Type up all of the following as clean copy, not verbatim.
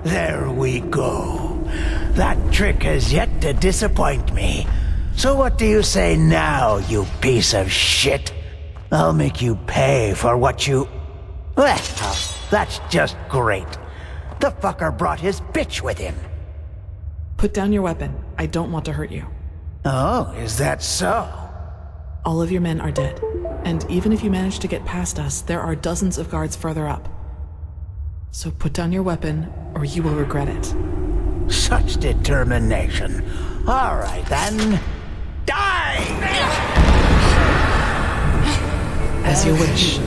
There we go. That trick has yet to disappoint me. So what do you say now, you piece of shit? I'll make you pay for what you... Well, that's just great. The fucker brought his bitch with him. Put down your weapon. I don't want to hurt you. Oh, is that so? All of your men are dead. And even if you manage to get past us, there are dozens of guards further up. So put down your weapon, or you will regret it. Such determination. All right, then. Die! As you wish.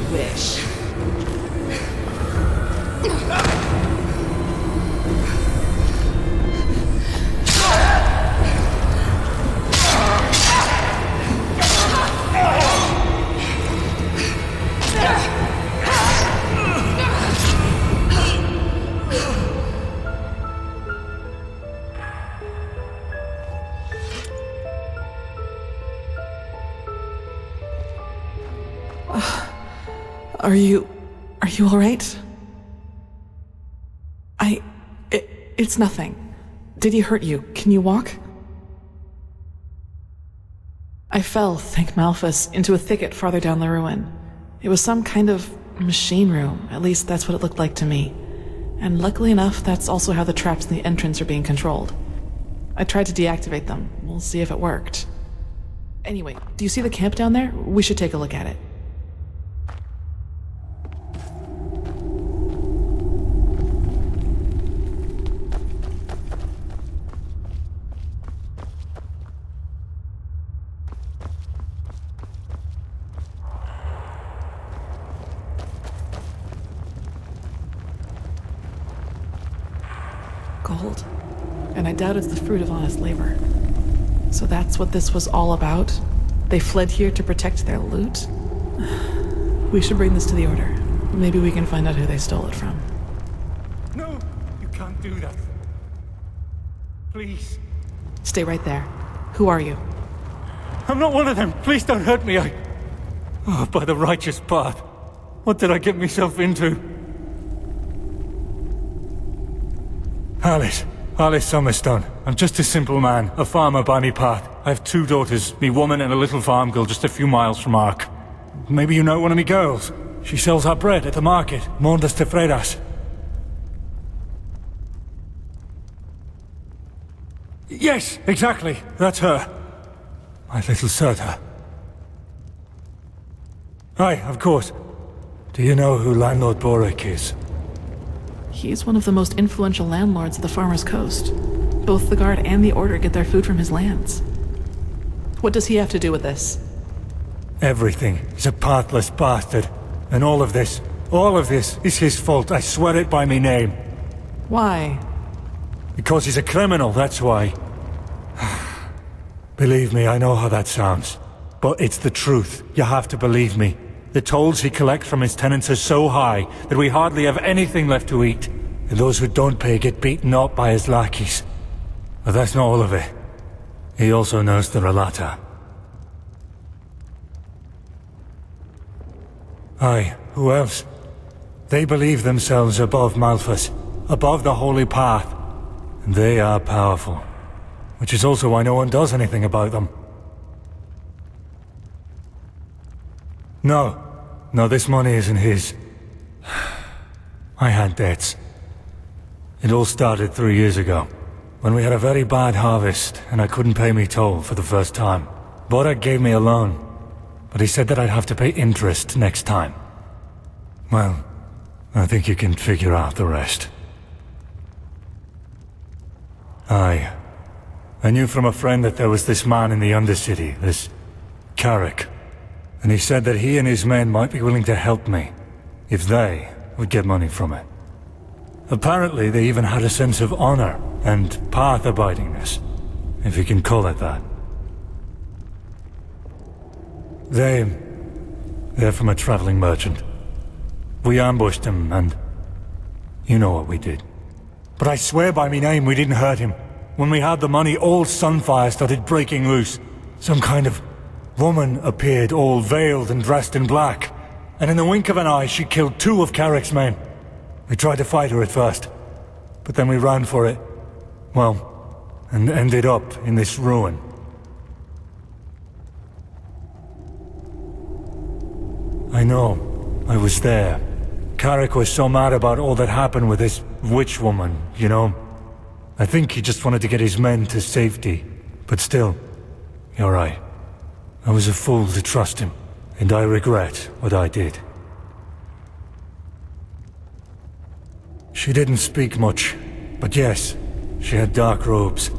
Are you all right? It's nothing. Did he hurt you? Can you walk? I fell, thank Malphus, into a thicket farther down the ruin. It was some kind of machine room, at least that's what it looked like to me. And luckily enough, that's also how the traps in the entrance are being controlled. I tried to deactivate them. We'll see if it worked. Anyway, do you see the camp down there? We should take a look at it. Gold. And I doubt it's the fruit of honest labor. So that's what this was all about? They fled here to protect their loot? We should bring this to the Order. Maybe we can find out who they stole it from. No! You can't do that. Please. Stay right there. Who are you? I'm not one of them. Please don't hurt me. Oh, by the righteous path. What did I get myself into? Alice Summerstone. I'm just a simple man, a farmer by me path. I have 2 daughters, me woman and a little farm girl just a few miles from Ark. Maybe you know one of me girls. She sells our bread at the market, Mondas de Fredas. Yes, exactly. That's her. My little Serta. Aye, of course. Do you know who Landlord Boric is? He's one of the most influential landlords of the Farmer's Coast. Both the Guard and the Order get their food from his lands. What does he have to do with this? Everything. He's a pathless bastard. And all of this is his fault. I swear it by me name. Why? Because he's a criminal, that's why. Believe me, I know how that sounds. But it's the truth. You have to believe me. The tolls he collects from his tenants are so high that we hardly have anything left to eat. And those who don't pay get beaten up by his lackeys. But that's not all of it. He also knows the Relata. Aye, who else? They believe themselves above Malphus, above the Holy Path. And they are powerful. Which is also why no one does anything about them. No, this money isn't his. I had debts. It all started 3 years ago, when we had a very bad harvest, and I couldn't pay me toll for the first time. Bora gave me a loan, but he said that I'd have to pay interest next time. Well, I think you can figure out the rest. Aye. I knew from a friend that there was this man in the Undercity, this Carrick. And he said that he and his men might be willing to help me, if they would get money from it. Apparently they even had a sense of honor and path-abidingness, if you can call it that. They're from a traveling merchant. We ambushed him, and you know what we did. But I swear by me name we didn't hurt him. When we had the money, old Sunfire started breaking loose. Some kind of woman appeared, all veiled and dressed in black. And in the wink of an eye, she killed 2 of Carrick's men. We tried to fight her at first, but then we ran for it. Well, and ended up in this ruin. I know. I was there. Carrick was so mad about all that happened with this witch woman, you know? I think he just wanted to get his men to safety. But still, you're right. I was a fool to trust him, and I regret what I did. She didn't speak much, but yes, she had dark robes.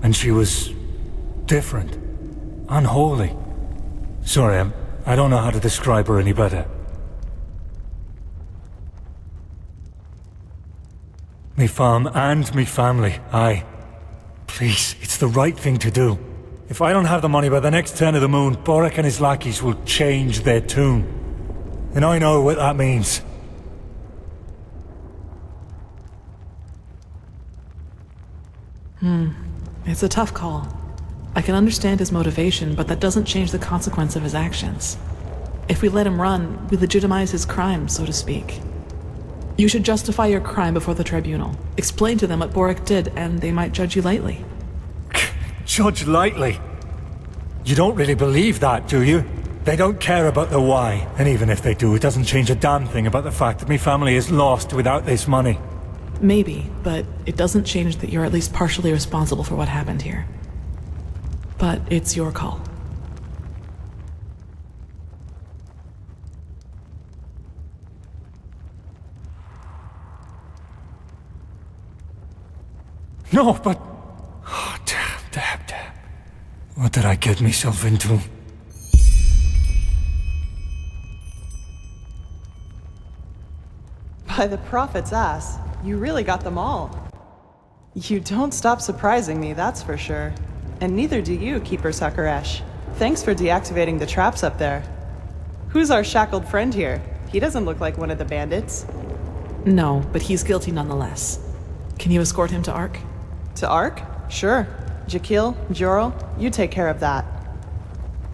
And she was different. Unholy. Sorry, I don't know how to describe her any better. Me farm and me family, aye. Please, it's the right thing to do. If I don't have the money by the next turn of the moon, Boric and his lackeys will change their tune. And I know what that means. It's a tough call. I can understand his motivation, but that doesn't change the consequence of his actions. If we let him run, we legitimize his crime, so to speak. You should justify your crime before the tribunal. Explain to them what Boric did, and they might judge you lightly. Judge lightly? You don't really believe that, do you? They don't care about the why, and even if they do, it doesn't change a damn thing about the fact that me family is lost without this money. Maybe, but it doesn't change that you're at least partially responsible for what happened here. But it's your call. No, but... Oh, damn. What did I get myself into? By the prophet's ass, you really got them all. You don't stop surprising me, that's for sure. And neither do you, Keeper Sakaresh. Thanks for deactivating the traps up there. Who's our shackled friend here? He doesn't look like one of the bandits. No, but he's guilty nonetheless. Can you escort him to Ark? To Ark? Sure. Jakil, Jorel, you take care of that.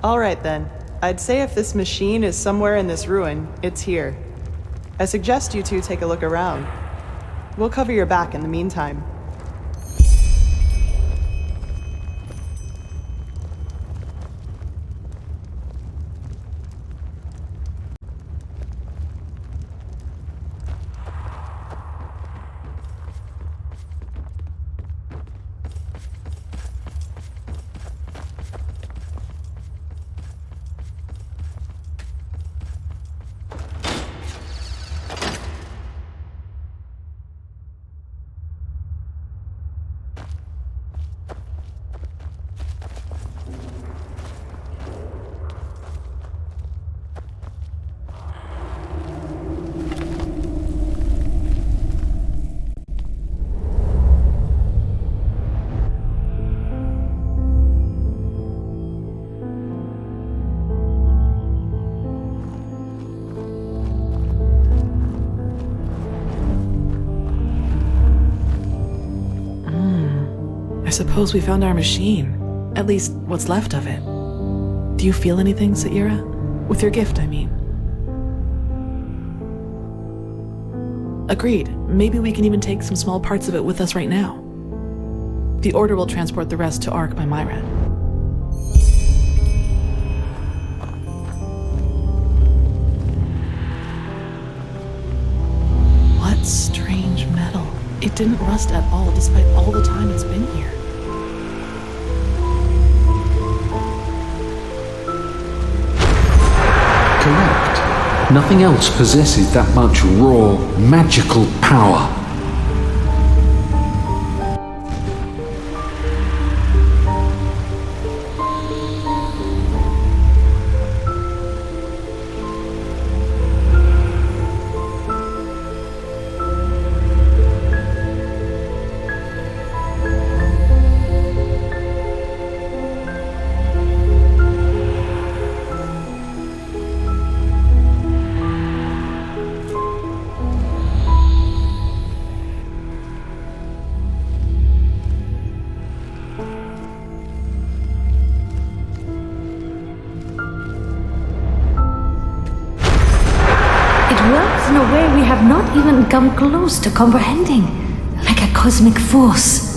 Alright then. I'd say if this machine is somewhere in this ruin, it's here. I suggest you two take a look around. We'll cover your back in the meantime. I suppose we found our machine. At least, what's left of it. Do you feel anything, Saira? With your gift, I mean. Agreed. Maybe we can even take some small parts of it with us right now. The Order will transport the rest to Ark by Myra. What strange metal. It didn't rust at all, despite all the time it's been here. Correct. Nothing else possesses that much raw, magical power. It works in a way we have not even come close to comprehending. Like a cosmic force.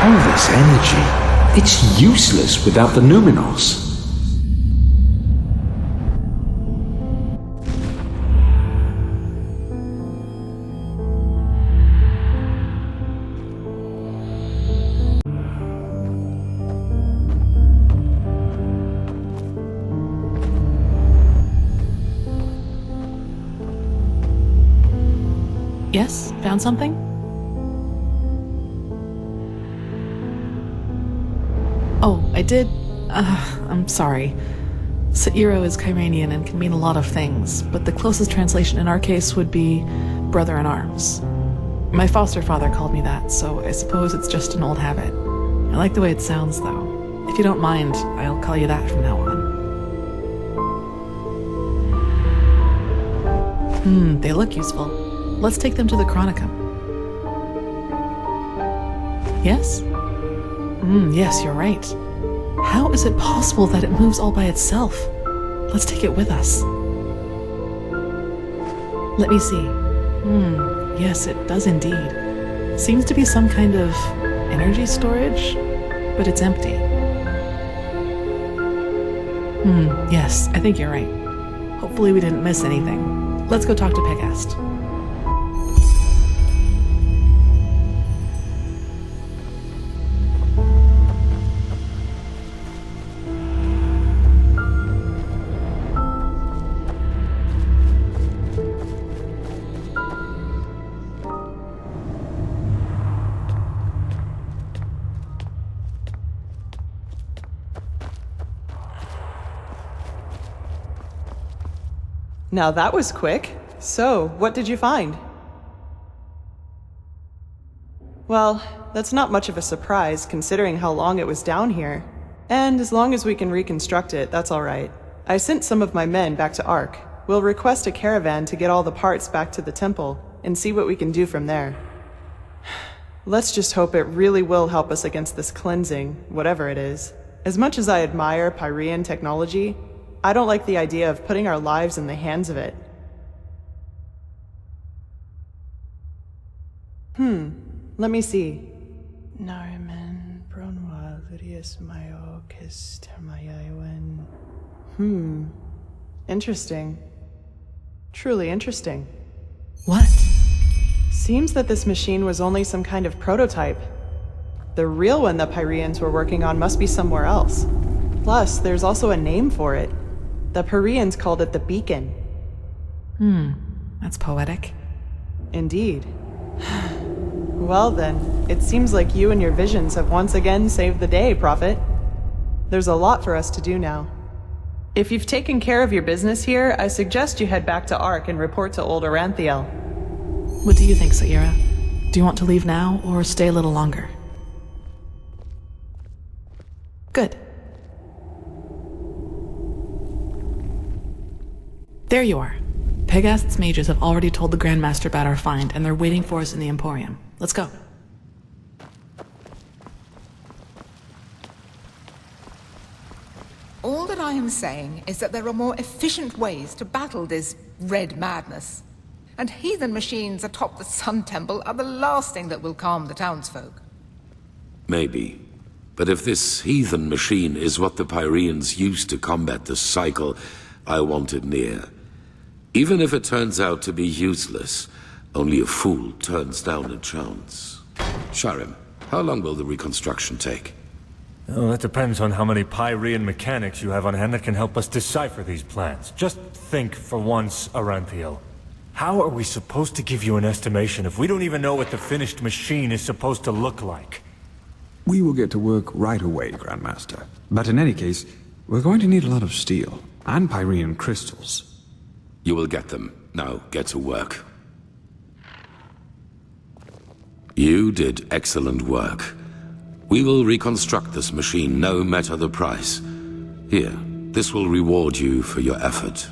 All this energy, it's useless without the Numinos. Yes? Found something? Oh, I did. I'm sorry. Sa'iro is Kyranian and can mean a lot of things, but the closest translation in our case would be brother in arms. My foster father called me that, so I suppose it's just an old habit. I like the way it sounds, though. If you don't mind, I'll call you that from now on. They look useful. Let's take them to the Chronicum. Yes? Yes, you're right. How is it possible that it moves all by itself? Let's take it with us. Let me see. Yes, it does indeed. Seems to be some kind of energy storage, but it's empty. Yes, I think you're right. Hopefully we didn't miss anything. Let's go talk to Pegast. Now that was quick. So, what did you find? Well, that's not much of a surprise considering how long it was down here. And as long as we can reconstruct it, that's alright. I sent some of my men back to Ark. We'll request a caravan to get all the parts back to the temple and see what we can do from there. Let's just hope it really will help us against this cleansing, whatever it is. As much as I admire Pyrean technology, I don't like the idea of putting our lives in the hands of it. Let me see. Interesting. Truly interesting. What? Seems that this machine was only some kind of prototype. The real one the Pyreans were working on must be somewhere else. Plus, there's also a name for it. The Pyreans called it the Beacon. That's poetic. Indeed. Well then, it seems like you and your visions have once again saved the day, Prophet. There's a lot for us to do now. If you've taken care of your business here, I suggest you head back to Ark and report to old Aranthiel. What do you think, Sa'ira? Do you want to leave now or stay a little longer? Good. There you are. Pegast's mages have already told the Grandmaster about our find, and they're waiting for us in the Emporium. Let's go. All that I am saying is that there are more efficient ways to battle this red madness. And heathen machines atop the Sun Temple are the last thing that will calm the townsfolk. Maybe. But if this heathen machine is what the Pyreans used to combat the cycle, I want it near. Even if it turns out to be useless, only a fool turns down a chance. Sharim, how long will the reconstruction take? Oh, that depends on how many Pyrean mechanics you have on hand that can help us decipher these plans. Just think for once, Aranthiel. How are we supposed to give you an estimation if we don't even know what the finished machine is supposed to look like? We will get to work right away, Grandmaster. But in any case, we're going to need a lot of steel and Pyrean crystals. You will get them. Now, get to work. You did excellent work. We will reconstruct this machine, no matter the price. Here, this will reward you for your effort.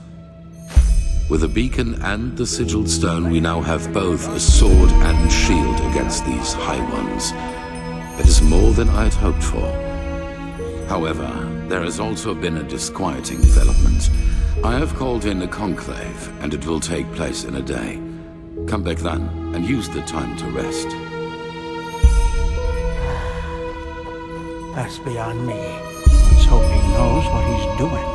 With the beacon and the sigiled stone, we now have both a sword and shield against these High Ones. It is more than I had hoped for. However, there has also been a disquieting development. I have called in a conclave, and it will take place in a day. Come back then, and use the time to rest. That's beyond me. Let's hope he knows what he's doing.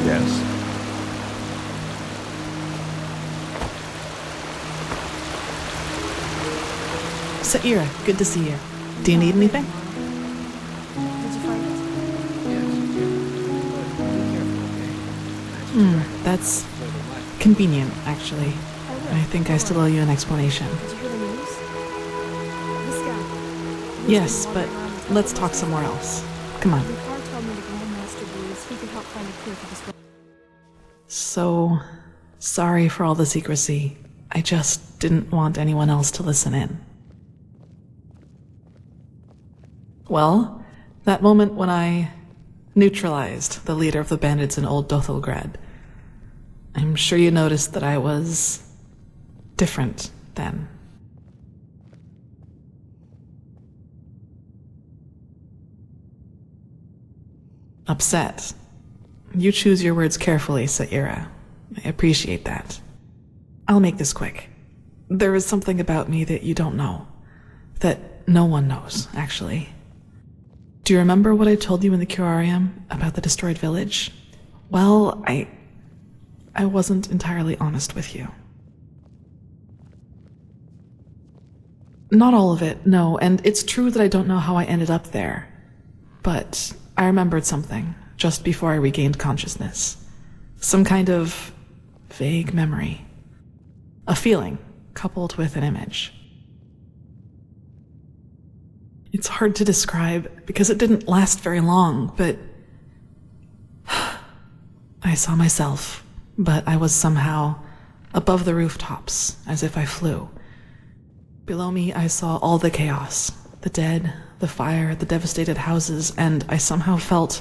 Yes. Saira, good to see you. Do you need anything? Did you find it? That's convenient, actually. I think I still owe you an explanation. Did you hear the news? This guy. Yes, but let's talk somewhere else. Come on. The car told me the Grand Master believes he could help find a cure for this. So, sorry for all the secrecy. I just didn't want anyone else to listen in. Well, that moment when I neutralized the leader of the bandits in Old Dothelgrad, I'm sure you noticed that I was different then. Upset. You choose your words carefully, Saira. I appreciate that. I'll make this quick. There is something about me that you don't know. That no one knows, actually. Do you remember what I told you in the curarium about the destroyed village? Well, I wasn't entirely honest with you. Not all of it, no, and it's true that I don't know how I ended up there. But I remembered something just before I regained consciousness. Some kind of vague memory. A feeling coupled with an image. It's hard to describe because it didn't last very long, but I saw myself, but I was somehow above the rooftops, as if I flew. Below me, I saw all the chaos, the dead, the fire, the devastated houses, and I somehow felt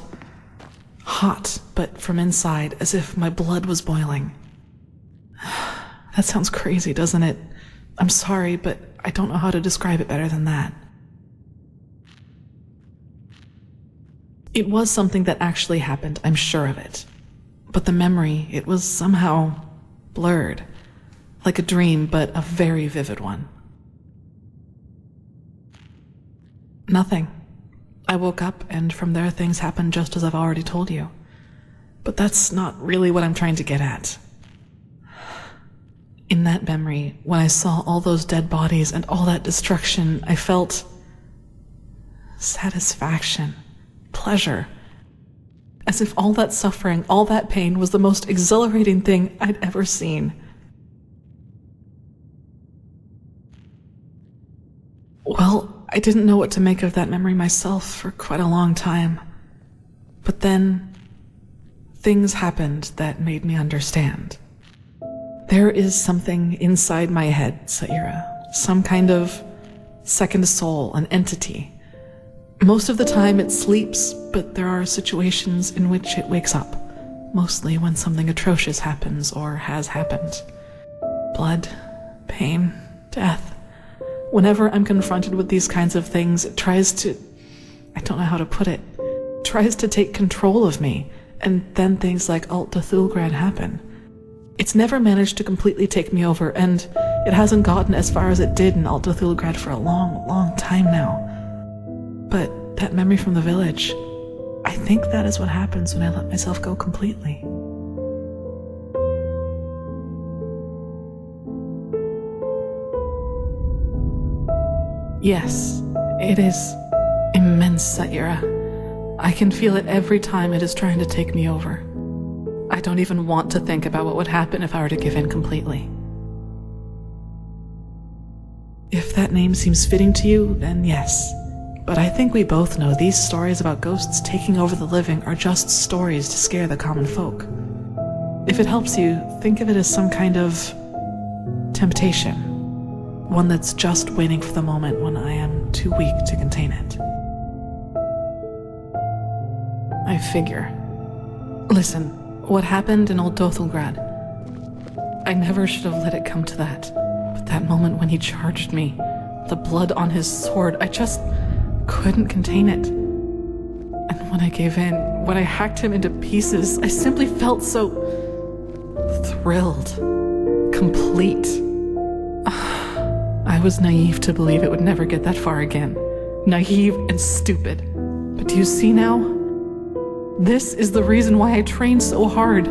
hot, but from inside, as if my blood was boiling. That sounds crazy, doesn't it? I'm sorry, but I don't know how to describe it better than that. It was something that actually happened, I'm sure of it. But the memory, it was somehow blurred. Like a dream, but a very vivid one. Nothing. I woke up, and from there things happened just as I've already told you. But that's not really what I'm trying to get at. In that memory, when I saw all those dead bodies and all that destruction, I felt satisfaction. Pleasure. As if all that suffering, all that pain was the most exhilarating thing I'd ever seen. Well, I didn't know what to make of that memory myself for quite a long time. But then, things happened that made me understand. There is something inside my head, Saira. Some kind of second soul, an entity. Most of the time it sleeps, but there are situations in which it wakes up, mostly when something atrocious happens or has happened. Blood, pain, death. Whenever I'm confronted with these kinds of things, it tries to... I don't know how to put it. Tries to take control of me, and then things like Alt Cthulgrad happen. It's never managed to completely take me over, and it hasn't gotten as far as it did in Alt Cthulgrad for a long, long time now. But that memory from the village, I think that is what happens when I let myself go completely. Yes, it is immense, Saira. I can feel it every time it is trying to take me over. I don't even want to think about what would happen if I were to give in completely. If that name seems fitting to you, then yes. But I think we both know these stories about ghosts taking over the living are just stories to scare the common folk. If it helps you, think of it as some kind of temptation. One that's just waiting for the moment when I am too weak to contain it. I figure. Listen, what happened in Old Dothelgrad? I never should have let it come to that. But that moment when he charged me, the blood on his sword, I just couldn't contain it. And when I gave in, when I hacked him into pieces, I simply felt so thrilled, complete. I was naive to believe it would never get that far again. Naive and stupid. But do you see now? This is the reason why I train so hard,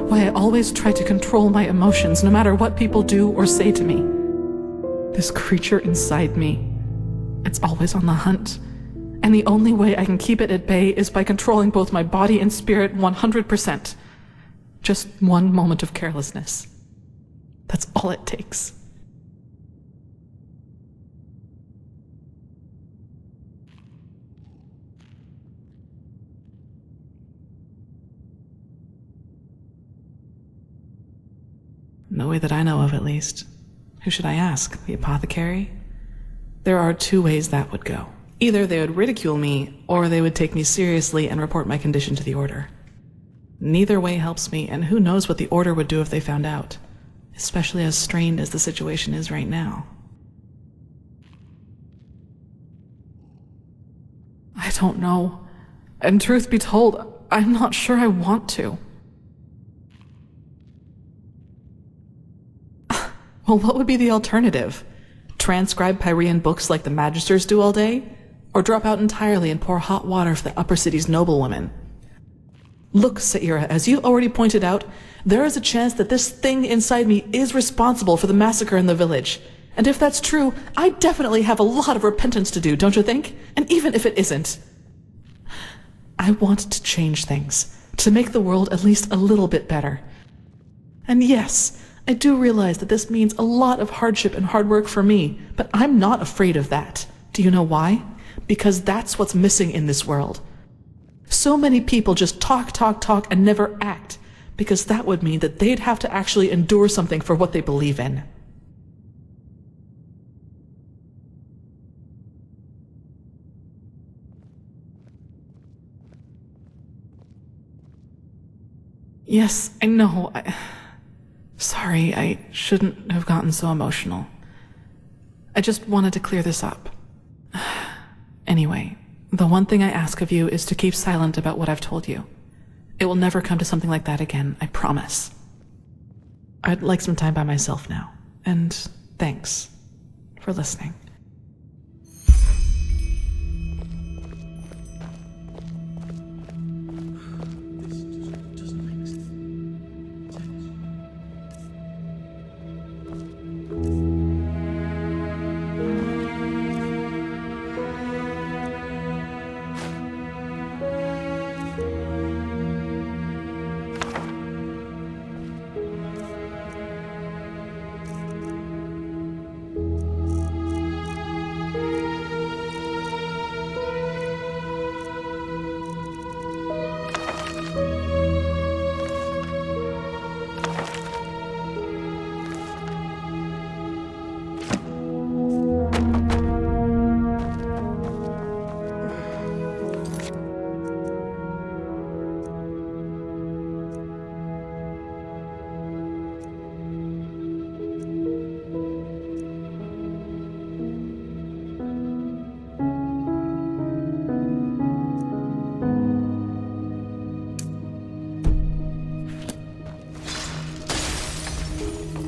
why I always try to control my emotions no matter what people do or say to me. This creature inside me, it's always on the hunt. And the only way I can keep it at bay is by controlling both my body and spirit 100%. Just one moment of carelessness. That's all it takes. No way that I know of, at least. Who should I ask? The apothecary? There are two ways that would go. Either they would ridicule me, or they would take me seriously and report my condition to the Order. Neither way helps me, and who knows what the Order would do if they found out, especially as strained as the situation is right now. I don't know. And truth be told, I'm not sure I want to. Well, what would be the alternative? Transcribe Pyrean books like the Magisters do all day? Or drop out entirely and pour hot water for the upper city's noblewomen? Look, Saira, as you already pointed out, there is a chance that this thing inside me is responsible for the massacre in the village. And if that's true, I definitely have a lot of repentance to do, don't you think? And even if it isn't, I want to change things, to make the world at least a little bit better. And yes, I do realize that this means a lot of hardship and hard work for me, but I'm not afraid of that. Do you know why? Because that's what's missing in this world. So many people just talk, and never act, because that would mean that they'd have to actually endure something for what they believe in. Yes, I know. Sorry, I shouldn't have gotten so emotional. I just wanted to clear this up. Anyway, the one thing I ask of you is to keep silent about what I've told you. It will never come to something like that again, I promise. I'd like some time by myself now, and thanks for listening. Try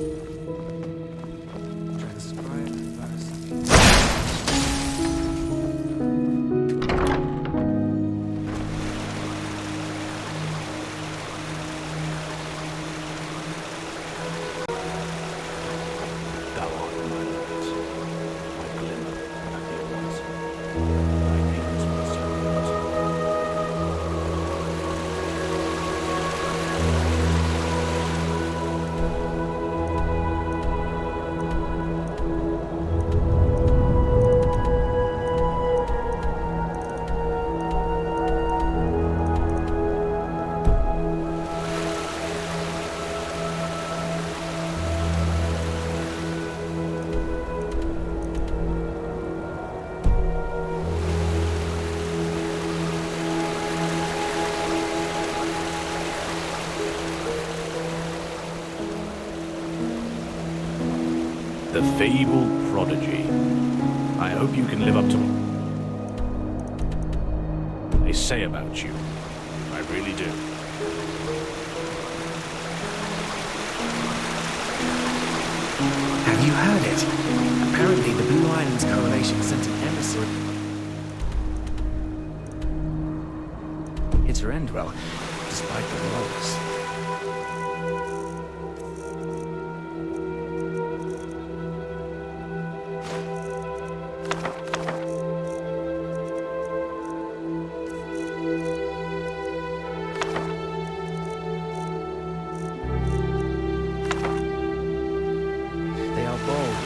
to spry it first. Thou art my light, my glimmer at the horizon. Thy wings pursue it. The fabled prodigy. I hope you can live up to what they say about you. I really do. Have you heard it? Apparently the Blue Islands Coalition sent an emissary into Enderal, despite the walls. They are bold.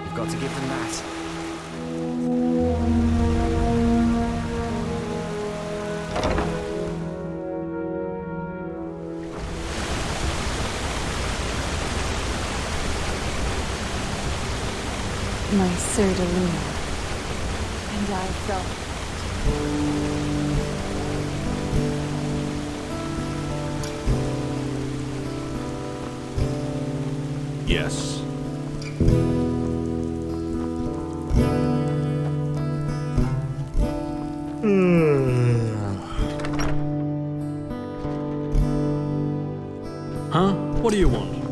You've got to give them that. My Sir de Luna. And I felt Yes. Huh? What do you want?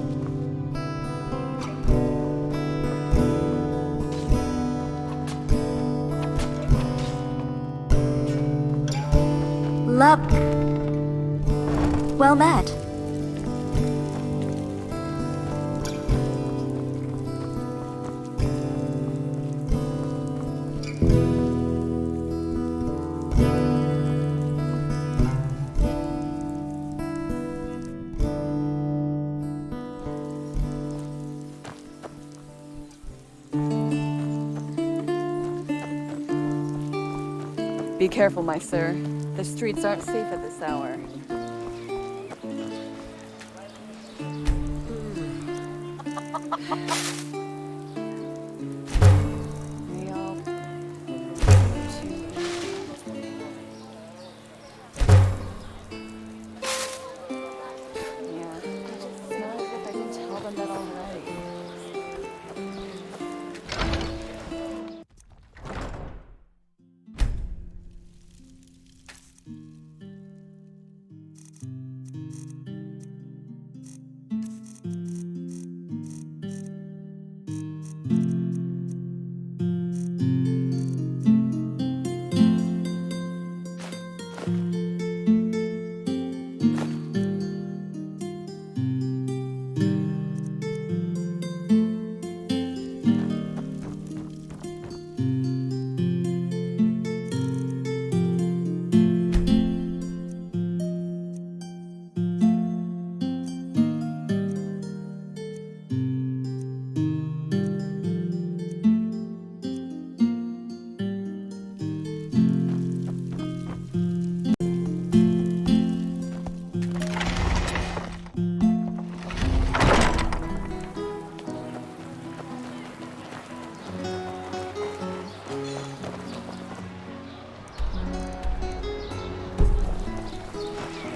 luck. Well met. Be careful, my sir. The streets aren't safe at this hour.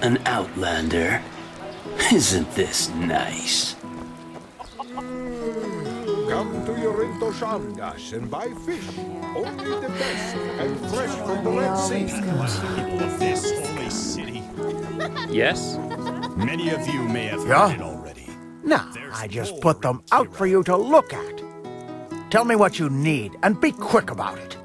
an outlander. Isn't this nice? Come to Yorinto Shamgash and buy fish. Only the best and fresh from the Red Sea. People of this holy city. Yes? Many of you may have heard it already. No, I just put them out for you to look at. Tell me what you need, and be quick about it.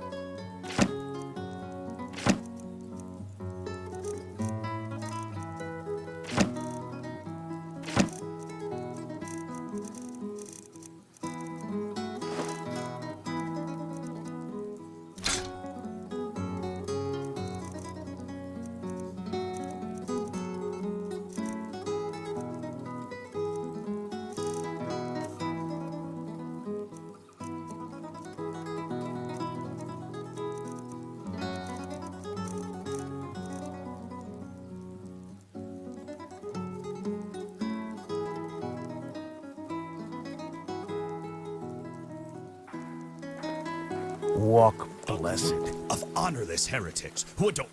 Walk blessed. Of honorless heretics who adore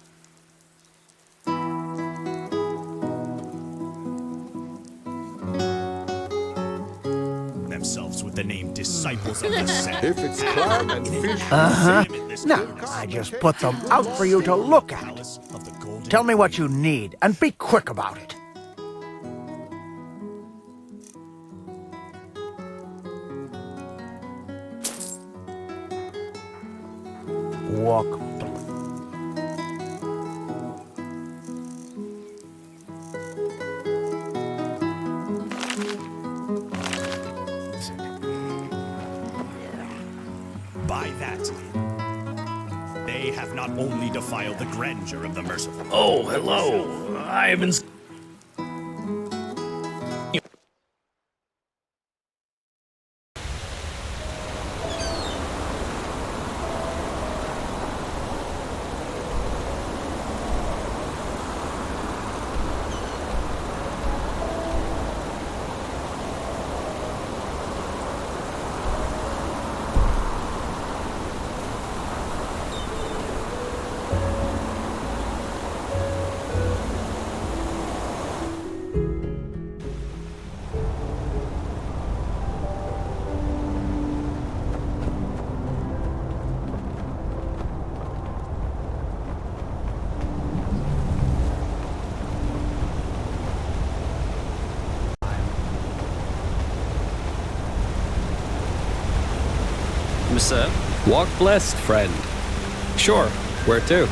themselves with the name disciples of the sect. If it's clam and fish, No, I just put them out for you to look at. Tell me what you need, and be quick about it. Walk. By that, they have not only defiled the grandeur of the merciful. Oh, hello. I have been... Sir, walk blessed, friend. Sure, where to?